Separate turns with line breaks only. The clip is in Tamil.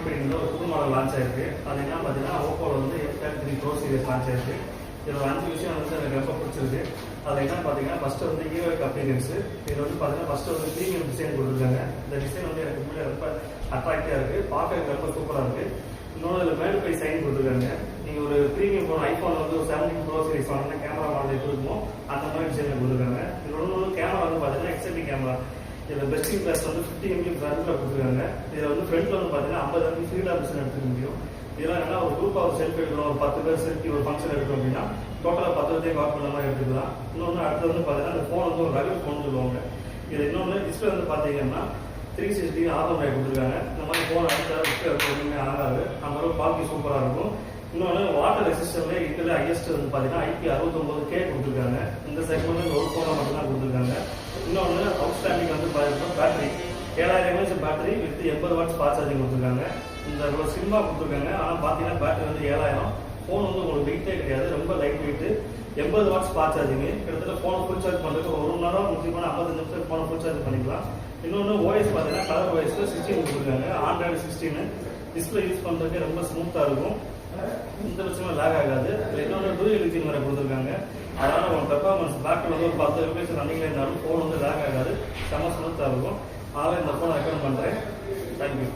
இப்போ இந்த ஒரு புது மாடல் லான்ச் ஆயிருக்கு. அது என்ன பார்த்தீங்கன்னா ஓப்போவில் வந்து F33 Pro சீரிஸ் லான்ச் ஆயிருக்கு. இதில் 5 விஷயம் வந்து எனக்கு ரொம்ப பிடிச்சிருக்கு. அதில் என்ன பார்த்தீங்கன்னா ஃபஸ்ட்டு வந்து ஹீரோயிக் அப்பியரன்ஸு. இதில் வந்து பார்த்தீங்கன்னா ஃபஸ்ட்டு வந்து ப்ரீமியம் டிசைன் கொடுத்துருக்காங்க. இந்த டிசைன் வந்து எனக்கு முன்னாடி ரொம்ப அட்ராக்டிவாக இருக்குது, பார்க்கறதுக்கு ரொம்ப சூப்பராக இருக்குது. இன்னொன்று இதில் மேடு பை சைன் கொடுத்துருக்காங்க. நீங்கள் ஒரு ப்ரீமியம் ஃபோன் ஐஃபோன் வந்து ஒரு 17 Pro சீரிஸ் வாங்கினா கேமரா மாடல் எப்படி இருக்குமோ அந்த மாதிரி டிசைனில் கொடுத்துருக்காங்க. இதில் ஒன்று கேமரா வந்து பார்த்தீங்கன்னா XLR கேமரா. இதில் பெஸ்ட் இன் கிளாஸ் வந்து 50 MP ஃப்ரண்ட்டில் கொடுத்துருக்காங்க. இதில் வந்து ஃப்ரண்ட்டில் வந்து பார்த்தீங்கன்னா 50 MP ஃபீல்டாக பிடிச்சி எடுத்துக்க முடியும். இதெல்லாம் என்ன ஒரு குரூப்பாக ஒரு செல்ஃபி எடுக்கணும், ஒரு 10 பேர் செல்ஃபி ஒரு ஃபங்க்ஷன் எடுக்கணும் அப்படின்னா டோட்டலாக 10 பேர்த்தையும் கால் பண்ண மாதிரி எடுத்துக்கலாம். இன்னொன்று அடுத்து வந்து பார்த்தீங்கன்னா இந்த ஃபோன் வந்து ஒரு ரகல் ஃபோன் சொல்லுவாங்க. இது இன்னொன்று டிஸ்பிளே வந்து பார்த்தீங்கன்னா 360 ஆர்எம் லைட் கொடுத்துருக்காங்க. இந்த மாதிரி ஃபோன் அடுத்த டிஸ்பிளே ஒன்றுமே ஆகாது. அந்த அளவுக்கு குவாலிட்டி சூப்பராக இருக்கும். இன்னொன்று வாட்டர் ரெசிஸ்டன்ட்லேயே இருக்கிற ஹையஸ்ட் வந்து பார்த்தீங்கன்னா IP69K கொடுத்துருக்காங்க. இந்த செக்மெண்ட் ஒரு ஃபோனை மட்டும்தான் கொடுத்துருக்காங்க. இன்னொன்று அவுட்ஸ்டாண்டிங் வந்து பார்த்தீங்கன்னா battery 7000 mAh battery with 80 watts fast charging கொடுத்துருக்காங்க. இந்த ஒரு சிம்மா கொடுத்துருக்காங்க. ஆனால் பார்த்தீங்கன்னா பேட்டரி வந்து 7000. ஃபோன் வந்து உங்களுக்கு வெயிட்டே கிடையாது, ரொம்ப light weight. 80 watts fast charging. கிட்டத்தட்ட ஃபோனை ஃபுல் சார்ஜ் பண்ணுறதுக்கு ஒரு மணி நேரம் முக்கியமான 55 நிமிஷம் ஃபோனை ஃபுல் சார்ஜ் பண்ணிக்கலாம். இன்னொன்று ஓஎஸ் பார்த்தீங்கன்னா கலர் ஓஎஸ் 16 கொடுத்துருக்காங்க. ஆண்ட்ராய்டு 16. டிஸ்பிளே யூஸ் பண்ணுறதுக்கு ரொம்ப ஸ்மூத்தாக இருக்கும், இந்த பிரச்சனை லேக் ஆகாது. இன்னொன்று டூயல் இன்ஜின் வேறு கொடுத்துருக்காங்க. அதனால் உங்கள் பெர்ஃபார்மன்ஸ் பேக்கில் வந்து ஒரு 10 FPS ரன்னிங்கில் இருந்தாலும் ஃபோன் வந்து லேக் ஆகாது, செம்ம ஸ்மூத்தாக இருக்கும். அதனால் இந்த ஃபோனை ரெக்கமெண்ட் பண்ணுறேன். தேங்க்யூ.